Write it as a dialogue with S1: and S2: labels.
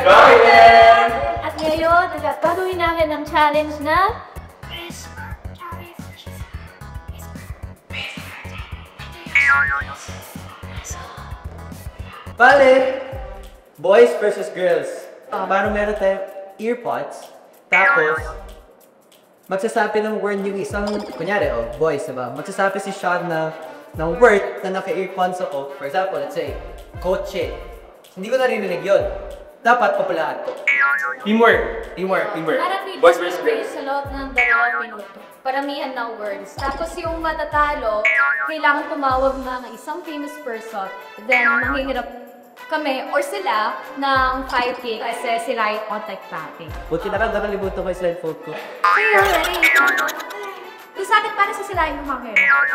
S1: Jordan!
S2: At ngayon, gagawin natin ang challenge na
S1: Bale, boys versus girls. Parang meron tayong earpods, tapos magsasabi ng word yung isang, kunyari, boys, diba? Magsasabi si Sean ng word na naka-earphones ako. For example, let's say, kotse. Hindi ko narinig yun. Dapat papulaan ko.
S3: Teamwork.
S2: Parang
S3: Boys versus girls.
S2: sa loob ng 2 minuto. Paramihan ng words. Tapos yung matatalo, kailangan tumawag ng isang famous person. Then, manghihirap kami or sila ng fighting kasi sila yung contact tracking.
S1: Buti nakalimutan ko yung cellphone ko.
S2: Kaya, ready? Yung sa akin, para sa sila yung manghihirap.